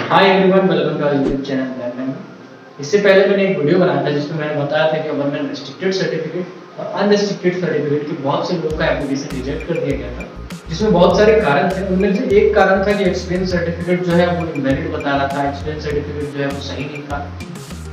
Hi everyone, welcome to our YouTube channel black. इससे पहले मैंने एक वीडियो बनाया था जिसमें मैंने बताया था कि गवर्नमेंट रिस्ट्रिक्टेड सर्टिफिकेट और अनरिस्ट्रिक्टेड सर्टिफिकेट के बहुत से लोगों का एप्लीकेशन रिजेक्ट कर दिया गया था, जिसमें बहुत सारे कारण थे। उनमें से एक कारण था कि एक्सपीरियंस सर्टिफिकेट जो है वो इनवैलिड बता रहा था। एक्सपीरियंस सर्टिफिकेट जो है वो सही नहीं था।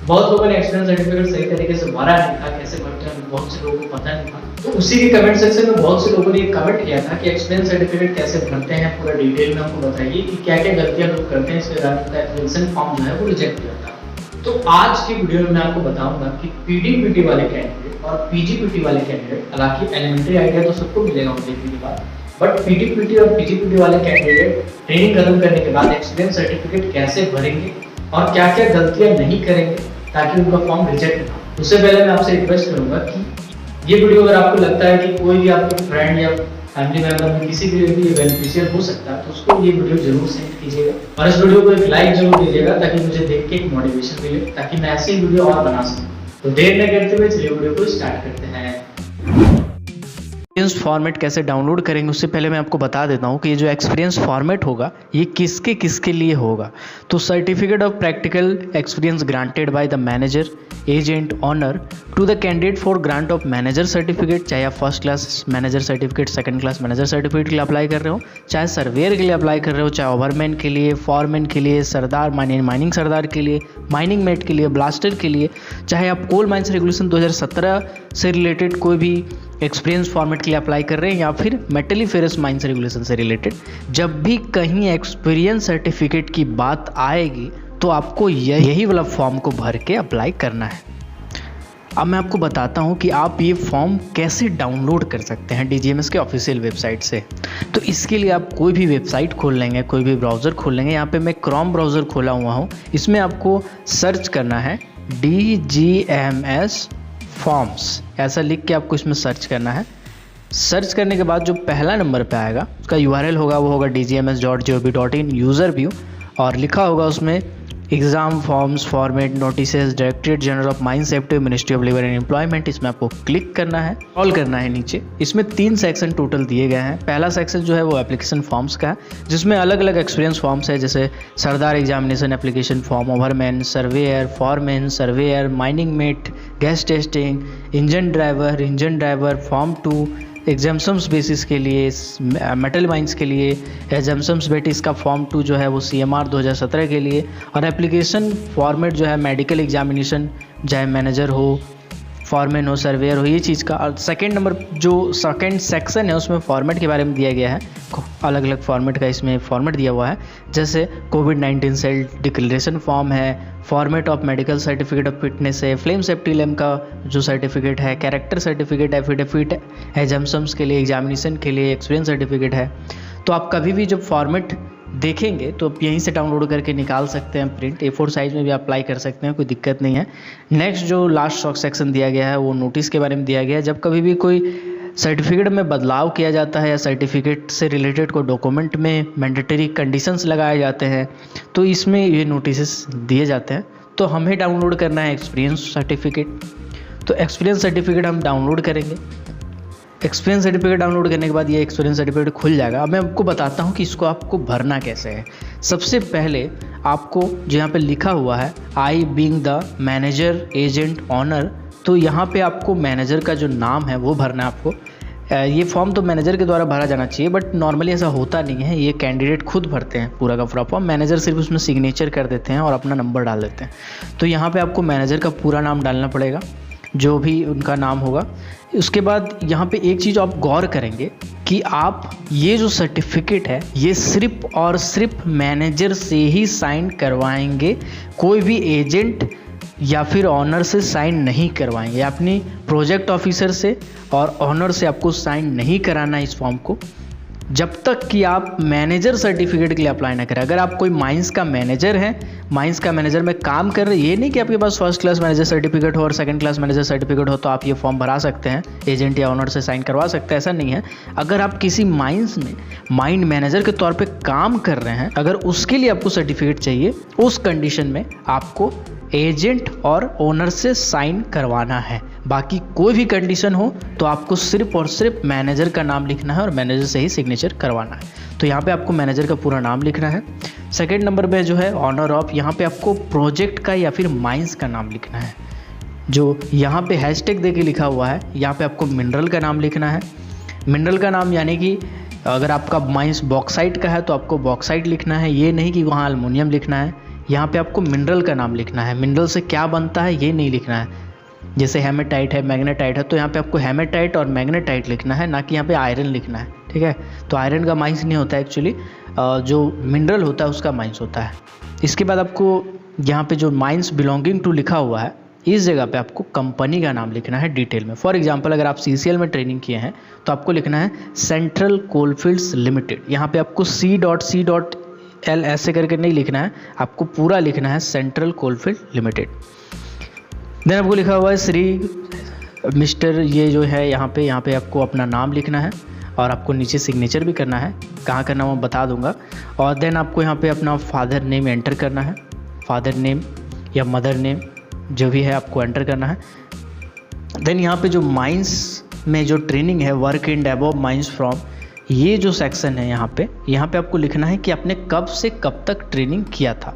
बहुत लोगों ने एक्सपीरियंस सर्टिफिकेट सही तरीके से भरा नहीं था, कैसे भरते हैं बहुत से लोगों को पता नहीं था। तो उसी के कमेंट सेक्शन में बहुत से लोगों ने कमेंट किया था कि एक्सपीरियंस सर्टिफिकेट कैसे भरते हैं, पूरा डिटेल में हमको बताइए कि क्या क्या गलतियां लोग करते हैं, इसके कारण उनका एप्लीकेशन फॉर्म जो है वो रिजेक्ट किया था। तो आज की वीडियो में मैं आपको बताऊंगा कि पीडीपीटी वाले कैंडिडेट और पीजीपीटी वाले कैंडिडेट, हालांकि एलिमेंट्री आइडिया तो सबको मिलेगा देखने के बाद, बट पीडीपीटी और पीजीपीटी वाले कैंडिडेट ट्रेनिंग खत्म करने के बाद एक्सपीरियंस सर्टिफिकेट कैसे भरेंगे और क्या क्या गलतियां नहीं करेंगे ताकि उनका फॉर्म रिजेक्ट ना हो। उससे पहले मैं आपसे रिक्वेस्ट करूंगा कि ये वीडियो अगर आपको लगता है कि कोई भी आपके फ्रेंड या फैमिली मेंबर में किसी के लिए भी ये बेनिफिशियल हो सकता है तो उसको ये वीडियो जरूर सेंड कीजिएगा और इस वीडियो को एक लाइक जरूर दीजिएगा ताकि मुझे देख के एक मोटिवेशन मिले, ताकि मैं ऐसे ही वीडियो और बना सकूं। तो देर न करते हुए चलिए वीडियो को स्टार्ट करते हैं। एक्सपीरियंस फॉर्मेट कैसे डाउनलोड करेंगे उससे पहले मैं आपको बता देता हूँ कि ये जो एक्सपीरियंस फॉर्मेट होगा ये किसके किसके लिए होगा। तो certificate of practical experience granted by the manager agent owner to the candidate for grant of manager certificate, चाहे आप first class manager certificate, second class manager certificate के लिए अप्लाई कर रहे हो, चाहे सर्वेयर के लिए अप्लाई कर रहे हो, चाहे ओवरमैन के लिए, फॉरमैन के लिए, सरदार माइनिंग सरदार के लिए, माइनिंग मेट के लिए, ब्लास्टर के लिए, चाहे आप कोल माइंस रेगुलेशन 2017 से रिलेटेड कोई भी एक्सपीरियंस फॉर्मेट के लिए अप्लाई कर रहे हैं या फिर मेटलीफेरस माइंस रेगुलेशन से रिलेटेड, जब भी कहीं एक्सपीरियंस सर्टिफिकेट की बात आएगी तो आपको यही वाला फॉर्म को भर के अप्लाई करना है। अब मैं आपको बताता हूँ कि आप ये फॉर्म कैसे डाउनलोड कर सकते हैं डीजीएमएस के ऑफिशियल वेबसाइट से। तो इसके लिए आप कोई भी वेबसाइट खोल लेंगे, कोई भी ब्राउज़र खोल लेंगे। यहाँ पे मैं क्रोम ब्राउज़र खोला हुआ हूँ। इसमें आपको सर्च करना है DGMS फॉर्म्स, ऐसा लिख के आपको इसमें सर्च करना है। सर्च करने के बाद जो पहला नंबर पे आएगा उसका URL होगा, वो होगा dgms.gov.in यूज़र व्यू, और लिखा होगा उसमें exam forms format notices directorate general of mine safety ministry of labour and employment. इसमें आपको क्लिक करना है, स्क्रॉल करना है नीचे। इसमें 3 सेक्शन टोटल दिए गए हैं। पहला सेक्शन जो है वो एप्लीकेशन फॉर्म्स का है, जिसमें अलग अलग एक्सपीरियंस फॉर्म्स है, जैसे Sardar examination application form, overman, surveyor, foreman, surveyor, mining mate, gas testing, engine driver, form 2 examinations basis के लिए, मेटल माइंस के लिए एग्जाम्शंस बेटिस का फॉर्म 2 जो है वो CMR 2017 के लिए, और एप्लीकेशन फॉर्मेट जो है मेडिकल एग्जामिनेशन, चाहे मैनेजर हो, फॉरमैन हो, सर्वेयर हो, ये चीज़ का। और सेकंड नंबर जो सेकंड सेक्शन है उसमें फॉर्मेट के बारे में दिया गया है, अलग अलग फॉर्मेट का इसमें फॉर्मेट दिया हुआ है, जैसे कोविड-19 सेल्फ डिक्लेरेशन फॉर्म है, format of medical certificate of fitness है, फ्लेम सेफ्टी लैम का जो सर्टिफिकेट है, कैरेक्टर सर्टिफिकेट, एफिडेविट एग्जाम्शंस के लिए, एग्जामिनेशन के लिए, एक्सपीरियंस सर्टिफिकेट है। तो आप कभी भी जब फॉर्मेट देखेंगे तो आप यहीं से डाउनलोड करके निकाल सकते हैं प्रिंट, A4 साइज़ में भी अप्लाई कर सकते हैं, कोई दिक्कत नहीं है। नेक्स्ट जो लास्ट सेक्शन दिया गया है वो नोटिस के बारे में दिया गया है। जब कभी भी कोई सर्टिफिकेट में बदलाव किया जाता है या सर्टिफिकेट से रिलेटेड कोई डॉक्यूमेंट में मैंडेटरी कंडीशंस लगाए जाते हैं तो इसमें ये नोटिस दिए जाते हैं। तो हमें डाउनलोड करना है एक्सपीरियंस सर्टिफिकेट। तो एक्सपीरियंस सर्टिफिकेट हम डाउनलोड करेंगे। एक्सपीरियंस सर्टिफिकेट डाउनलोड करने के बाद ये एक्सपीरियंस सर्टिफिकेट खुल जाएगा। अब मैं आपको बताता हूँ कि इसको आपको भरना कैसे है। सबसे पहले आपको जो यहाँ पे लिखा हुआ है I being the manager agent owner, तो यहाँ पे आपको मैनेजर का जो नाम है वो भरना है आपको। ये फॉर्म तो मैनेजर के द्वारा भरा जाना चाहिए, बट नॉर्मली ऐसा होता नहीं है, ये कैंडिडेट खुद भरते हैं पूरा का पूरा फॉर्म। मैनेजर सिर्फ उसमें सिग्नेचर कर देते हैं और अपना नंबर डाल देते हैं। तो यहाँ पे आपको मैनेजर का पूरा नाम डालना पड़ेगा, जो भी उनका नाम होगा। उसके बाद यहाँ पे एक चीज़ आप गौर करेंगे कि आप ये जो सर्टिफिकेट है ये सिर्फ और सिर्फ मैनेजर से ही साइन करवाएंगे, कोई भी एजेंट या फिर ऑनर से साइन नहीं करवाएंगे। अपनी प्रोजेक्ट ऑफिसर से और ऑनर से आपको साइन नहीं कराना है इस फॉर्म को, जब तक कि आप मैनेजर सर्टिफिकेट के लिए अप्लाई ना करें। अगर आप कोई माइंस का मैनेजर हैं, माइंस का मैनेजर में काम कर रहे हैं, ये नहीं कि आपके पास फर्स्ट क्लास मैनेजर सर्टिफिकेट हो और सेकंड क्लास मैनेजर सर्टिफिकेट हो तो आप ये फॉर्म भरा सकते हैं, एजेंट या ऑनर से साइन करवा सकते हैं, ऐसा नहीं है। अगर आप किसी माइंस में माइन मैनेजर के तौर पे काम कर रहे हैं, अगर उसके लिए आपको सर्टिफिकेट चाहिए, उस कंडीशन में आपको एजेंट और ओनर से साइन करवाना है। बाकी कोई भी कंडीशन हो तो आपको सिर्फ और सिर्फ मैनेजर का नाम लिखना है और मैनेजर से ही सिग्नेचर करवाना है। तो यहाँ पे आपको मैनेजर का पूरा नाम लिखना है। सेकेंड नंबर पे जो है ऑनर ऑफ, यहाँ पे आपको प्रोजेक्ट का या फिर माइंस का नाम लिखना है। जो यहाँ पे हैशटैग दे के लिखा हुआ है, यहाँ पे आपको मिनरल का नाम लिखना है। मिनरल का नाम यानी कि अगर आपका माइंस बॉक्साइट का है तो आपको बॉक्साइट लिखना है, ये नहीं कि वहाँ अल्मोनियम लिखना है। यहाँ पे आपको मिनरल का नाम लिखना है, मिनरल से क्या बनता है ये नहीं लिखना है। जैसे हेमेटाइट है, मैग्नेटाइट है, तो यहाँ पे आपको हेमेटाइट और मैग्नेटाइट लिखना है, ना कि यहाँ पे आयरन लिखना है, ठीक है। तो आयरन का माइंस नहीं होता है एक्चुअली, जो मिनरल होता है उसका माइंस होता है। इसके बाद आपको यहाँ पे जो माइंस बिलोंगिंग टू लिखा हुआ है, इस जगह पे आपको कंपनी का नाम लिखना है डिटेल में। फॉर एग्जांपल अगर आप CCL में ट्रेनिंग किए हैं तो आपको लिखना है सेंट्रल कोलफील्ड्स लिमिटेड। यहाँ पे आपको C.C.L ऐसे करके नहीं लिखना है, आपको पूरा लिखना है सेंट्रल कोलफील्ड लिमिटेड। देन आपको लिखा हुआ है श्री मिस्टर, ये जो है यहाँ पे आपको अपना नाम लिखना है और आपको नीचे सिग्नेचर भी करना है। कहाँ करना मैं बता दूंगा। और देन आपको यहाँ पे अपना फादर नेम एंटर करना है, फादर नेम या मदर नेम जो भी है आपको एंटर करना है। देन यहाँ पे जो माइंस में जो ट्रेनिंग है, work in above mines from, ये जो सेक्शन है यहाँ पे आपको लिखना है कि आपने कब से कब तक ट्रेनिंग किया था।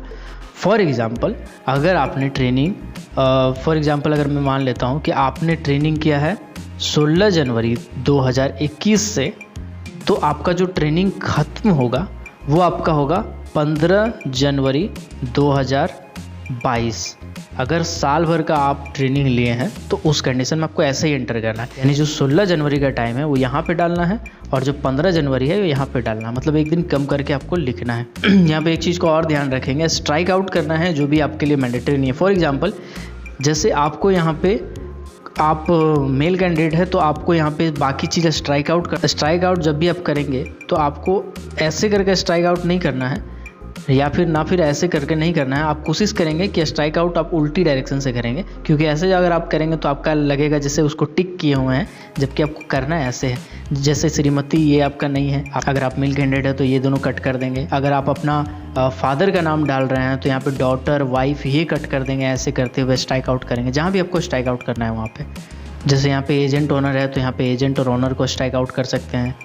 फॉर एग्ज़ाम्पल अगर आपने ट्रेनिंग अगर मैं मान लेता हूँ कि आपने ट्रेनिंग किया है 16 जनवरी 2021 से, तो आपका जो ट्रेनिंग ख़त्म होगा वो आपका होगा 15 जनवरी 2022। अगर साल भर का आप ट्रेनिंग लिए हैं तो उस कंडीशन में आपको ऐसे ही एंटर करना है, यानी जो 16 जनवरी का टाइम है वो यहाँ पे डालना है और जो 15 जनवरी है वो यहाँ पे डालना है, मतलब एक दिन कम करके आपको लिखना है। यहाँ पे एक चीज़ को और ध्यान रखेंगे, स्ट्राइक आउट करना है जो भी आपके लिए मैंडेटरी नहीं है। फॉर एग्जाम्पल जैसे आपको यहाँ पे आप मेल कैंडिडेट है तो आपको यहाँ पे बाकी चीज़ें स्ट्राइक आउट जब भी आप करेंगे तो आपको ऐसे करके स्ट्राइक आउट नहीं करना है या फिर ऐसे करके नहीं करना है। आप कोशिश करेंगे कि स्ट्राइक आउट आप उल्टी डायरेक्शन से करेंगे, क्योंकि ऐसे अगर आप करेंगे तो आपका लगेगा जैसे उसको टिक किए हुए हैं, जबकि आपको करना है ऐसे है। जैसे श्रीमती ये आपका नहीं है, अगर आप मेल कैंडिडेट है तो ये दोनों कट कर देंगे। अगर आप अपना फादर का नाम डाल रहे हैं तो यहाँ पे डॉटर वाइफ ये कट कर देंगे, ऐसे करते हुए स्ट्राइक आउट करेंगे जहाँ भी आपको स्ट्राइक आउट करना है वहाँ पे। जैसे यहाँ पे एजेंट ओनर है तो यहाँ पे एजेंट और ओनर को स्ट्राइक आउट कर सकते हैं।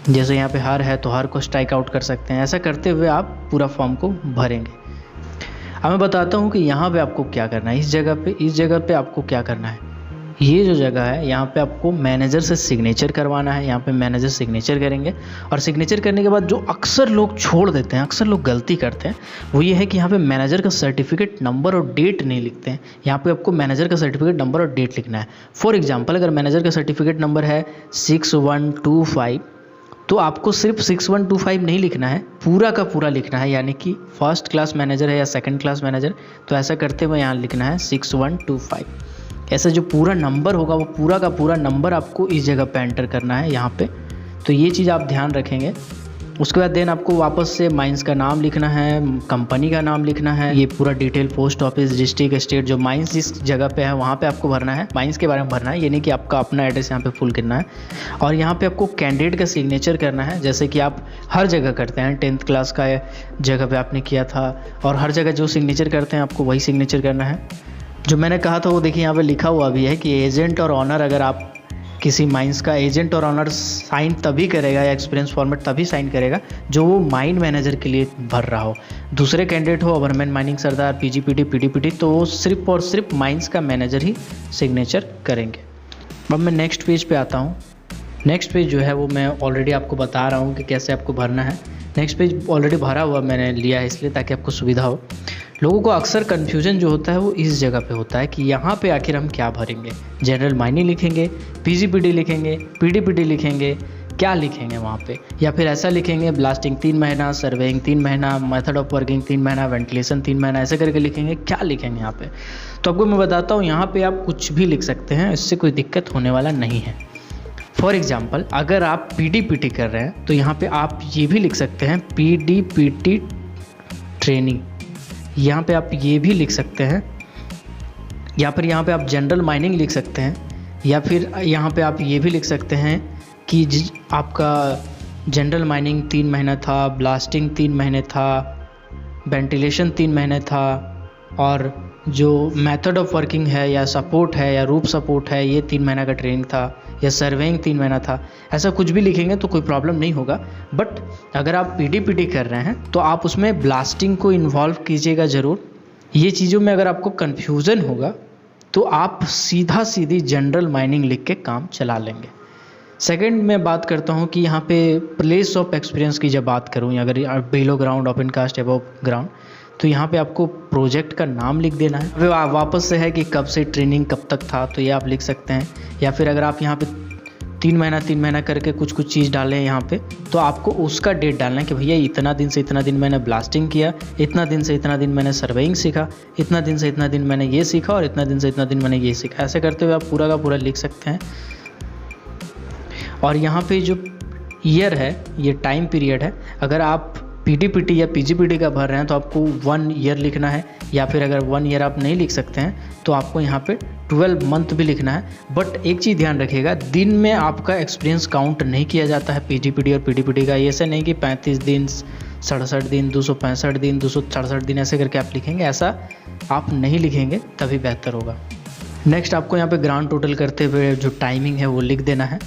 जैसे यहाँ पे हर है तो हर को स्ट्राइक आउट कर सकते हैं। ऐसा करते हुए आप पूरा फॉर्म को भरेंगे। अब मैं बताता हूँ कि यहाँ पे आपको क्या करना है। इस जगह पे आपको क्या करना है, ये जो जगह है यहाँ पे आपको मैनेजर से सिग्नेचर करवाना है। यहाँ पे मैनेजर सिग्नेचर करेंगे और सिग्नेचर करने के बाद जो अक्सर लोग छोड़ देते हैं, अक्सर लोग गलती करते हैं, वो ये है कि यहाँ पे मैनेजर का सर्टिफिकेट नंबर और डेट नहीं लिखते हैं। यहाँ पे आपको मैनेजर का सर्टिफिकेट नंबर और डेट लिखना है। फॉर एग्जाम्पल अगर मैनेजर का सर्टिफिकेट नंबर है 6125 तो आपको सिर्फ 6125 नहीं लिखना है, पूरा का पूरा लिखना है, यानी कि फर्स्ट क्लास मैनेजर है या सेकंड क्लास मैनेजर, तो ऐसा करते हुए यहाँ लिखना है 6125। ऐसा जो पूरा नंबर होगा वो पूरा का पूरा नंबर आपको इस जगह पे एंटर करना है यहाँ पे। तो ये चीज़ आप ध्यान रखेंगे। उसके बाद देन आपको वापस से माइंस का नाम लिखना है, कंपनी का नाम लिखना है, ये पूरा detail post office district state जो माइंस जिस जगह पे है वहाँ पे आपको भरना है, माइंस के बारे में भरना है, ये नहीं कि आपका अपना एड्रेस यहाँ पे फुल करना है। और यहाँ पे आपको कैंडिडेट का सिग्नेचर करना है, जैसे कि आप हर जगह करते हैं। 10th क्लास का जगह पे आपने किया था और हर जगह जो सिग्नेचर करते हैं आपको वही सिग्नेचर करना है। जो मैंने कहा था वो देखिए यहाँ पे लिखा हुआ भी है कि एजेंट और ऑनर, अगर आप किसी माइंस का एजेंट और ऑनर साइन तभी करेगा या एक्सपीरियंस फॉर्मेट तभी साइन करेगा जो वो माइन मैनेजर के लिए भर रहा हो। दूसरे कैंडिडेट हो अवरमैन माइनिंग सरदार PGPT PDPT तो वो सिर्फ और सिर्फ माइंस का मैनेजर ही सिग्नेचर करेंगे। अब मैं नेक्स्ट पेज पे आता हूँ। नेक्स्ट पेज जो है वो मैं ऑलरेडी आपको बता रहा हूँ कि कैसे आपको भरना है। नेक्स्ट पेज ऑलरेडी भरा हुआ मैंने लिया है इसलिए ताकि आपको सुविधा हो। लोगों को अक्सर कन्फ्यूजन जो होता है वो इस जगह पे होता है कि यहाँ पे आखिर हम क्या भरेंगे, जनरल माइनिंग लिखेंगे, PGPT लिखेंगे, PDPT लिखेंगे, क्या लिखेंगे वहाँ पे, या फिर ऐसा लिखेंगे ब्लास्टिंग 3 महीना, सर्वेइंग 3 महीना, मेथड ऑफ वर्किंग 3 महीना, वेंटिलेशन 3 महीना, ऐसे करके लिखेंगे, क्या लिखेंगे यहाँ पे। तो आपको मैं बताता हूँ यहाँ पे आप कुछ भी लिख सकते हैं, इससे कोई दिक्कत होने वाला नहीं है। फॉर एग्जाम्पल अगर आप PDPT कर रहे हैं तो यहाँ पे आप ये भी लिख सकते हैं PDPT ट्रेनिंग, यहाँ पे आप ये भी लिख सकते हैं, या फिर यहाँ पे आप जनरल माइनिंग लिख सकते हैं, या फिर यहाँ पे आप ये भी लिख सकते हैं कि आपका जनरल माइनिंग 3 महीना था, ब्लास्टिंग 3 महीने था, वेंटिलेशन 3 महीने था और जो मेथड ऑफ वर्किंग है या सपोर्ट है या रूफ सपोर्ट है, ये 3 महीना का ट्रेनिंग था, या सर्वेइंग 3 महीना था, ऐसा कुछ भी लिखेंगे तो कोई प्रॉब्लम नहीं होगा। बट अगर आप पीडीपीटी कर रहे हैं तो आप उसमें ब्लास्टिंग को इन्वॉल्व कीजिएगा ज़रूर। ये चीज़ों में अगर आपको कन्फ्यूज़न होगा तो आप सीधी जनरल माइनिंग लिख के काम चला लेंगे। सेकंड मैं बात करता हूँ कि यहाँ पे प्लेस ऑफ एक्सपीरियंस की जब बात करूँ, अगर below ground, open cast, above ground, तो यहाँ पे आपको प्रोजेक्ट का नाम लिख देना है। फिर वापस से है कि कब से ट्रेनिंग कब तक था, तो ये आप लिख सकते हैं। या फिर अगर आप यहाँ पे 3 महीना करके कुछ चीज़ डालें यहाँ पे, तो आपको उसका डेट डालना है कि भैया इतना दिन से इतना दिन मैंने ब्लास्टिंग किया, इतना दिन से इतना दिन मैंने सर्वेइंग सीखा, इतना दिन से इतना दिन मैंने ये सीखा, और इतना दिन से इतना दिन मैंने ये सीखा। ऐसे करते हुए आप पूरा का पूरा लिख सकते हैं। और यहाँ पे जो ईयर है, ये टाइम पीरियड है। अगर आप पीडीपीटी या पीजीपीटी का भर रहे हैं तो आपको 1 ईयर लिखना है, या फिर अगर 1 ईयर आप नहीं लिख सकते हैं तो आपको यहाँ पे 12 मंथ भी लिखना है। बट एक चीज़ ध्यान रखिएगा, दिन में आपका एक्सपीरियंस काउंट नहीं किया जाता है पीजीपीटी और पीडीपीटी का। ऐसा नहीं कि 35 दिन, 67 दिन, 265 दिन, 267 दिन ऐसे करके आप लिखेंगे, ऐसा आप नहीं लिखेंगे, तभी बेहतर होगा। नेक्स्ट आपको यहाँ पे ग्रांड टोटल करते हुए जो टाइमिंग है वो लिख देना है।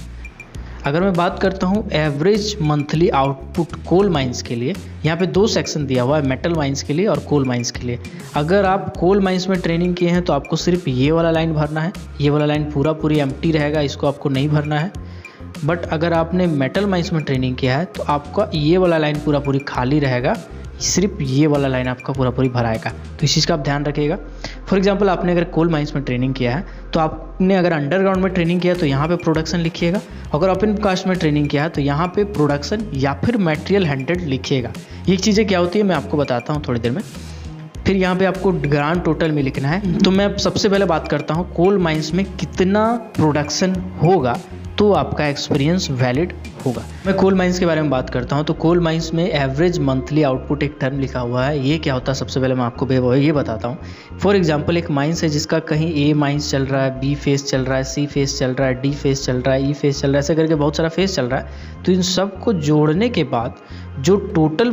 अगर मैं बात करता हूँ average monthly output coal mines के लिए, यहाँ पे 2 सेक्शन दिया हुआ है, मेटल माइंस के लिए और कोल माइंस के लिए। अगर आप कोल माइंस में ट्रेनिंग किए हैं तो आपको सिर्फ ये वाला लाइन भरना है, ये वाला लाइन पूरी एम्प्टी रहेगा, इसको आपको नहीं भरना है। बट अगर आपने मेटल माइंस में ट्रेनिंग किया है तो आपका ये वाला लाइन पूरी खाली रहेगा, सिर्फ ये वाला लाइन आपका पूरी भराएगा। तो इस चीज़ का आप ध्यान रखिएगा। फॉर एग्जांपल आपने अगर कोल माइंस में ट्रेनिंग किया है तो आपने अगर अंडरग्राउंड में ट्रेनिंग किया है तो यहाँ पे प्रोडक्शन लिखिएगा। अगर ओपन कास्ट में ट्रेनिंग किया है तो यहाँ पे प्रोडक्शन या फिर मटेरियल हैंडल्ड लिखिएगा। ये चीज़ें क्या होती है मैं आपको बताता हूँ थोड़ी देर में। फिर यहाँ पे आपको ग्रांड टोटल में लिखना है। तो मैं सबसे पहले बात करता हूँ कोल माइंस में कितना प्रोडक्शन होगा तो आपका एक्सपीरियंस वैलिड होगा। मैं कोल माइंस के बारे में बात करता हूँ। तो कोल माइंस में एवरेज मंथली आउटपुट एक टर्म लिखा हुआ है। ये क्या होता है सबसे पहले मैं आपको ये बताता हूँ। फॉर एग्जांपल एक माइंस है जिसका कहीं ए माइंस चल रहा है, बी फेस चल रहा है, सी फेस चल रहा है, डी फेस चल रहा है, ई फेस चल रहा है, ऐसे करके बहुत सारा फेस चल रहा है। तो इन सब को जोड़ने के बाद जो टोटल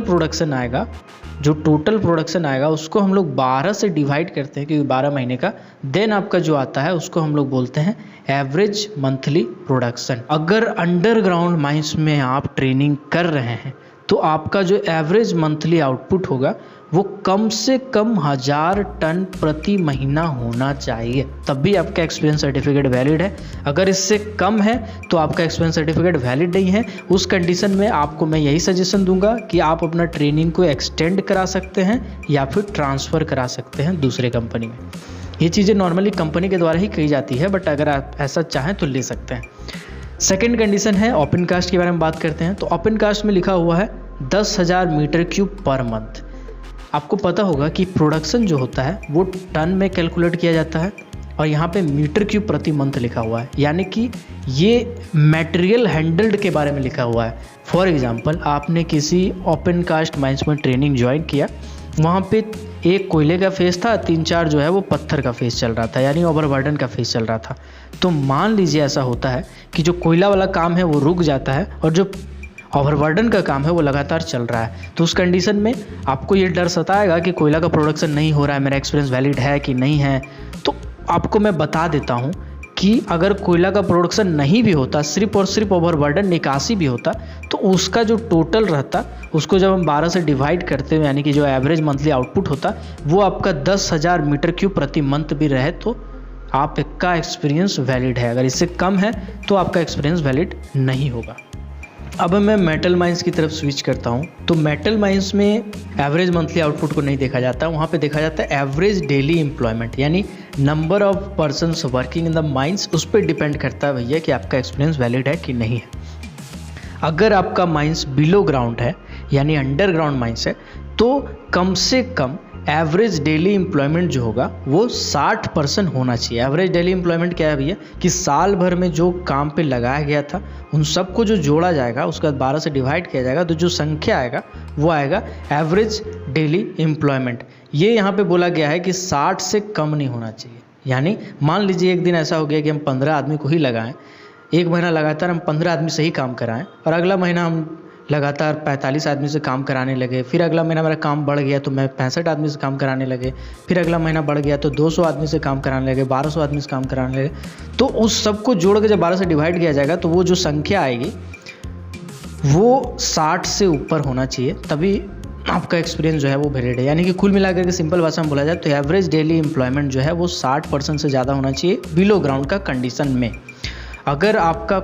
प्रोडक्शन आएगा उसको हम लोग 12 से डिवाइड करते हैं, क्योंकि 12 महीने का। देन आपका जो आता है उसको हम लोग बोलते हैं एवरेज मंथली प्रोडक्शन। अगर अंडरग्राउंड माइंस में आप ट्रेनिंग कर रहे हैं तो आपका जो एवरेज मंथली आउटपुट होगा वो कम से कम 1000 टन प्रति महीना होना चाहिए, तब भी आपका एक्सपीरियंस सर्टिफिकेट वैलिड है। अगर इससे कम है तो आपका एक्सपीरियंस सर्टिफिकेट वैलिड नहीं है। उस कंडीशन में आपको मैं यही सजेशन दूंगा कि आप अपना ट्रेनिंग को एक्सटेंड करा सकते हैं या फिर ट्रांसफ़र करा सकते हैं दूसरे कंपनी में। ये चीज़ें नॉर्मली कंपनी के द्वारा ही की जाती है, बट अगर आप ऐसा चाहें तो ले सकते हैं। सेकेंड कंडीशन है ओपन कास्ट के बारे में बात करते हैं। तो ओपन कास्ट में लिखा हुआ है 10,000 मीटर क्यूब पर मंथ। आपको पता होगा कि प्रोडक्शन जो होता है वो टन में कैलकुलेट किया जाता है, और यहाँ पे मीटर क्यूब प्रति मंथ लिखा हुआ है, यानी कि ये मटेरियल हैंडल्ड के बारे में लिखा हुआ है। फॉर एग्जांपल आपने किसी ओपन कास्ट माइंस में ट्रेनिंग ज्वाइन किया, वहाँ पे एक कोयले का फेस था, 3-4 जो है वो पत्थर का फेस चल रहा था, यानी ओवरबर्डन का फेस चल रहा था। तो मान लीजिए ऐसा होता है कि जो कोयला वाला काम है वो रुक जाता है और जो ओवरबर्डन का काम है वो लगातार चल रहा है। तो उस कंडीशन में आपको ये डर सताएगा कि कोयला का प्रोडक्शन नहीं हो रहा है, मेरा एक्सपीरियंस वैलिड है कि नहीं है। तो आपको मैं बता देता हूँ कि अगर कोयला का प्रोडक्शन नहीं भी होता, सिर्फ और सिर्फ ओवरबर्डन निकासी भी होता, तो उसका जो टोटल रहता उसको जब हम 12 से डिवाइड करते हैं, यानी कि जो एवरेज मंथली आउटपुट होता वो आपका 10,000 मीटर क्यूब प्रति मंथ भी रहे तो आपका एक्सपीरियंस वैलिड है। अगर इससे कम है तो आपका एक्सपीरियंस वैलिड नहीं होगा। अब मैं मेटल माइंस की तरफ स्विच करता हूँ। तो मेटल माइंस में एवरेज मंथली आउटपुट को नहीं देखा जाता, वहाँ पे देखा जाता है एवरेज डेली एम्प्लॉयमेंट, यानी number of persons working in the mines. उस पर डिपेंड करता है भैया कि आपका एक्सपीरियंस वैलिड है कि नहीं है। अगर आपका माइंस बिलो ग्राउंड है यानी अंडरग्राउंड माइंस है तो कम से कम एवरेज डेली एम्प्लॉयमेंट जो होगा वो 60% होना चाहिए। एवरेज डेली एम्प्लॉयमेंट क्या है भैया कि साल भर में जो काम पे लगाया गया था उन सबको जो जोड़ा जाएगा उसके बाद 12 से डिवाइड किया जाएगा, तो जो संख्या आएगा वो आएगा एवरेज डेली एम्प्लॉयमेंट। ये यहाँ पे बोला गया है कि 60 से कम नहीं होना चाहिए। यानी मान लीजिए एक दिन ऐसा हो गया कि हम 15 आदमी को ही लगाएं, एक महीना लगातार हम 15 आदमी से ही काम कराएं और अगला महीना हम लगातार 45 आदमी से काम कराने लगे, फिर अगला महीना मेरा काम बढ़ गया तो मैं 65 आदमी से काम कराने लगे, फिर अगला महीना बढ़ गया तो 200 आदमी से काम कराने लगे, 1200 आदमी से काम कराने लगे, तो उस सबको जोड़ के जब 12 से डिवाइड किया जाएगा तो वो जो संख्या आएगी वो 60 से ऊपर होना चाहिए, तभी आपका एक्सपीरियंस जो है वो वैलिड है। यानी कि कुल मिलाकर के सिंपल भाषा में बोला जाए तो एवरेज डेली एम्प्लॉयमेंट जो है वो 60% से ज़्यादा होना चाहिए बिलो ग्राउंड का कंडीशन में। अगर आपका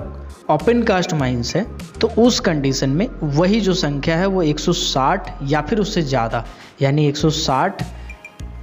ओपन कास्ट माइंस है तो उस कंडीशन में वही जो संख्या है वो 160 या फिर उससे ज़्यादा, यानी 160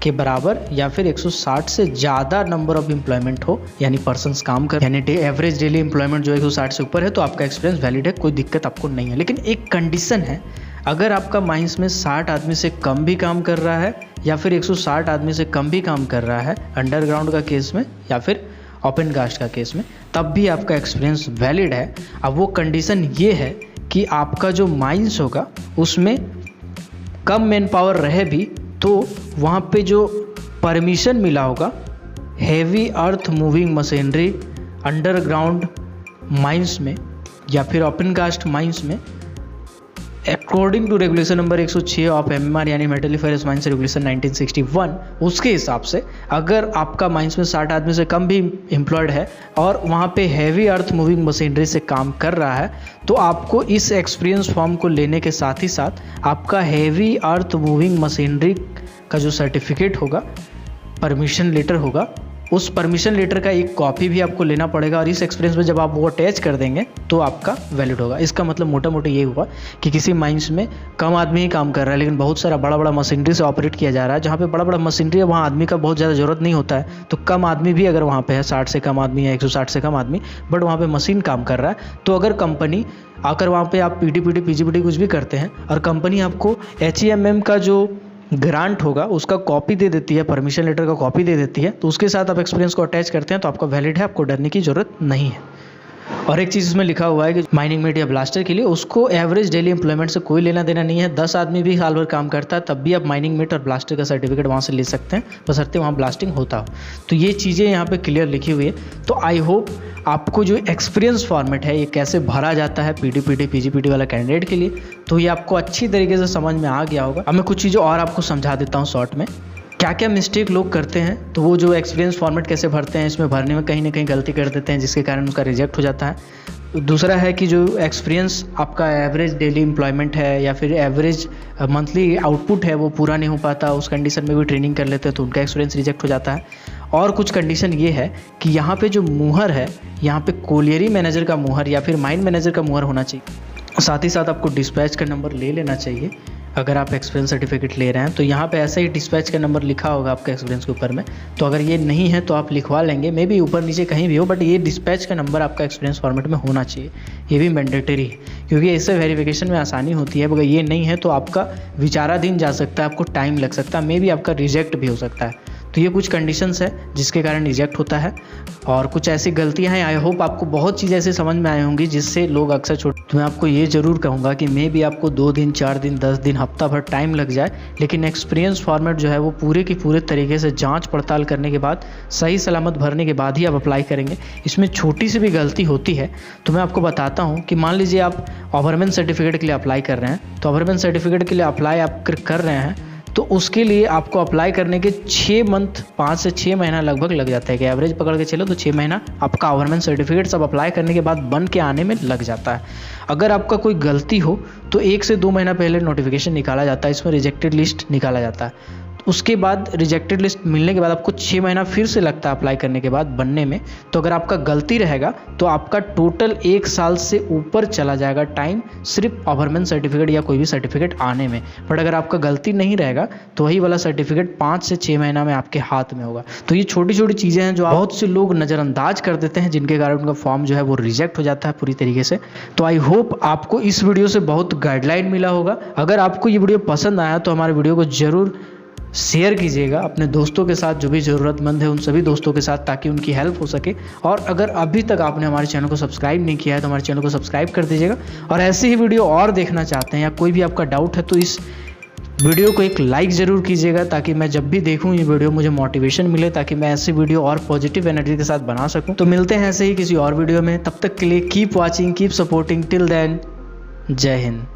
के बराबर या फिर 160 से ज़्यादा नंबर ऑफ एम्प्लॉयमेंट हो, यानी पर्सन्स काम कर, यानी एवरेज डेली एम्प्लॉयमेंट जो 160 से ऊपर है तो आपका एक्सपीरियंस वैलिड है, कोई दिक्कत आपको नहीं है। लेकिन एक कंडीशन है, अगर आपका माइंस में 60 आदमी से कम भी काम कर रहा है या फिर 160 आदमी से कम भी काम कर रहा है अंडरग्राउंड का केस में या फिर ओपन कास्ट का केस में, तब भी आपका एक्सपीरियंस वैलिड है। अब वो कंडीशन ये है कि आपका जो माइंस होगा उसमें कम मैन पावर रहे भी तो वहाँ पे जो परमिशन मिला होगा heavy earth moving machinery underground mines में या फिर ओपन कास्ट माइंस में according to regulation number 106 of MMR यानी मेटलिफेरस माइंस रेगुलेशन 1961, उसके हिसाब से अगर आपका माइंस में 60 आदमी से कम भी एम्प्लॉयड है और वहाँ पे हैवी अर्थ मूविंग मशीनरी से काम कर रहा है तो आपको इस एक्सपीरियंस फॉर्म को लेने के साथ ही साथ आपका हैवी अर्थ मूविंग मशीनरी का जो सर्टिफिकेट होगा, परमिशन लेटर होगा, उस परमिशन लेटर का एक कॉपी भी आपको लेना पड़ेगा और इस एक्सपीरियंस में जब आप वो अटैच कर देंगे तो आपका वैलिड होगा। इसका मतलब मोटा मोटी ये हुआ कि किसी माइंस में कम आदमी ही काम कर रहा है लेकिन बहुत सारा बड़ा बड़ा मशीनरी से ऑपरेट किया जा रहा है, जहाँ पे बड़ा बड़ा मशीनरी है वहाँ आदमी का बहुत ज़्यादा ज़रूरत नहीं होता है, तो कम आदमी भी अगर वहाँ पे है 60 से कम आदमी या 160 से कम आदमी, बट वहाँ पे मशीन काम कर रहा है, तो अगर कंपनी आकर वहाँ पे आप PTPT PGPT कुछ भी करते हैं और कंपनी आपको HEMM का जो ग्रांट होगा उसका कॉपी दे देती है, परमिशन लेटर का कॉपी दे देती है, तो उसके साथ आप एक्सपीरियंस को अटैच करते हैं तो आपका वैलिड है, आपको डरने की ज़रूरत नहीं है। और एक चीज़ इसमें लिखा हुआ है कि माइनिंग मेट या ब्लास्टर के लिए उसको एवरेज डेली एम्प्लॉयमेंट से कोई लेना देना नहीं है। 10 आदमी भी साल भर काम करता है तब भी आप माइनिंग मेट और ब्लास्टर का सर्टिफिकेट वहाँ से ले सकते हैं, बशर्ते वहाँ ब्लास्टिंग होता हो। तो ये चीज़ें यहाँ पे क्लियर लिखी हुई है। तो आई होप आपको जो एक्सपीरियंस फॉर्मेट है ये कैसे भरा जाता है PTPT PGPT वाला कैंडिडेट के लिए, तो ये आपको अच्छी तरीके से समझ में आ गया होगा। अब मैं कुछ चीज़ें और आपको समझा देता हूँ शॉर्ट में, क्या क्या मिस्टेक लोग करते हैं, तो वो जो एक्सपीरियंस फॉर्मेट कैसे भरते हैं, इसमें भरने में कहीं ना कहीं गलती कर देते हैं जिसके कारण उनका रिजेक्ट हो जाता है। दूसरा है कि जो एक्सपीरियंस आपका एवरेज डेली एम्प्लॉयमेंट है या फिर एवरेज मंथली आउटपुट है वो पूरा नहीं हो पाता, उस कंडीशन में भी ट्रेनिंग कर लेते हैं तो उनका एक्सपीरियंस रिजेक्ट हो जाता है। और कुछ कंडीशन ये है कि यहाँ पे जो मुहर है, यहाँ पे कोलियरी मैनेजर का मुहर या फिर माइन मैनेजर का मुहर होना चाहिए। साथ ही साथ आपको डिस्पैच का नंबर ले लेना चाहिए अगर आप एक्सपीरियंस सर्टिफिकेट ले रहे हैं, तो यहाँ पे ऐसा ही डिस्पैच का नंबर लिखा होगा आपके एक्सपीरियंस के ऊपर में, तो अगर ये नहीं है तो आप लिखवा लेंगे, मे बी ऊपर नीचे कहीं भी हो, बट ये डिस्पैच का नंबर आपका एक्सपीरियंस फॉर्मेट में होना चाहिए, ये भी मैंडेटरी है क्योंकि इससे वेरिफिकेशन में आसानी होती है। अगर ये नहीं है तो आपका विचाराधीन जा सकता है, आपको टाइम लग सकता है, मे बी आपका रिजेक्ट भी हो सकता है। तो ये कुछ कंडीशंस है जिसके कारण रिजेक्ट होता है और कुछ ऐसी गलतियां हैं। आई होप आपको बहुत चीज़ें ऐसे समझ में आई होंगी जिससे लोग अक्सर तो मैं आपको ये ज़रूर कहूँगा कि मे भी आपको 2 दिन 4 दिन 10 दिन हफ्ता भर टाइम लग जाए, लेकिन एक्सपीरियंस फॉर्मेट जो है वो पूरे की पूरे तरीके से जांच पड़ताल करने के बाद सही सलामत भरने के बाद ही आप अप्लाई करेंगे। इसमें छोटी सी भी गलती होती है तो मैं आपको बताता हूँ कि मान लीजिए आप ओवरमैन सर्टिफिकेट के लिए अप्लाई कर रहे हैं, तो ओवरमैन सर्टिफिकेट के लिए अप्लाई आप कर रहे हैं तो उसके लिए आपको अप्लाई करने के 6 मंथ 5 से 6 महीना लगभग लग जाता है कि एवरेज पकड़ के चलो तो 6 महीना आपका ओवरमैन सर्टिफिकेट सब अप्लाई करने के बाद बन के आने में लग जाता है। अगर आपका कोई गलती हो तो 1 से 2 महीना पहले नोटिफिकेशन निकाला जाता है, इसमें रिजेक्टेड लिस्ट निकाला जाता है। उसके बाद रिजेक्टेड लिस्ट मिलने के बाद आपको 6 महीना फिर से लगता है अप्लाई करने के बाद बनने में। तो अगर आपका गलती रहेगा तो आपका टोटल 1 साल से ऊपर चला जाएगा टाइम सिर्फ ओवरमैन सर्टिफिकेट या कोई भी सर्टिफिकेट आने में। बट अगर आपका गलती नहीं रहेगा तो वही वाला सर्टिफिकेट 5 से 6 महीना में आपके हाथ में होगा। तो ये छोटी छोटी चीज़ें हैं जो बहुत से लोग नज़रअंदाज कर देते हैं, जिनके कारण उनका फॉर्म जो है वो रिजेक्ट हो जाता है पूरी तरीके से। तो आई होप आपको इस वीडियो से बहुत गाइडलाइन मिला होगा। अगर आपको ये वीडियो पसंद आया तो हमारे वीडियो को ज़रूर शेयर कीजिएगा अपने दोस्तों के साथ, जो भी ज़रूरतमंद है उन सभी दोस्तों के साथ, ताकि उनकी हेल्प हो सके। और अगर अभी तक आपने हमारे चैनल को सब्सक्राइब नहीं किया है तो हमारे चैनल को सब्सक्राइब कर दीजिएगा। और ऐसे ही वीडियो और देखना चाहते हैं या कोई भी आपका डाउट है तो इस वीडियो को एक लाइक ज़रूर कीजिएगा, ताकि मैं जब भी देखूं ये वीडियो मुझे मोटिवेशन मिले, ताकि मैं ऐसी वीडियो और पॉजिटिव एनर्जी के साथ बना सकूं। तो मिलते हैं ऐसे ही किसी और वीडियो में, तब तक के लिए keep watching, keep supporting, till then जय हिंद।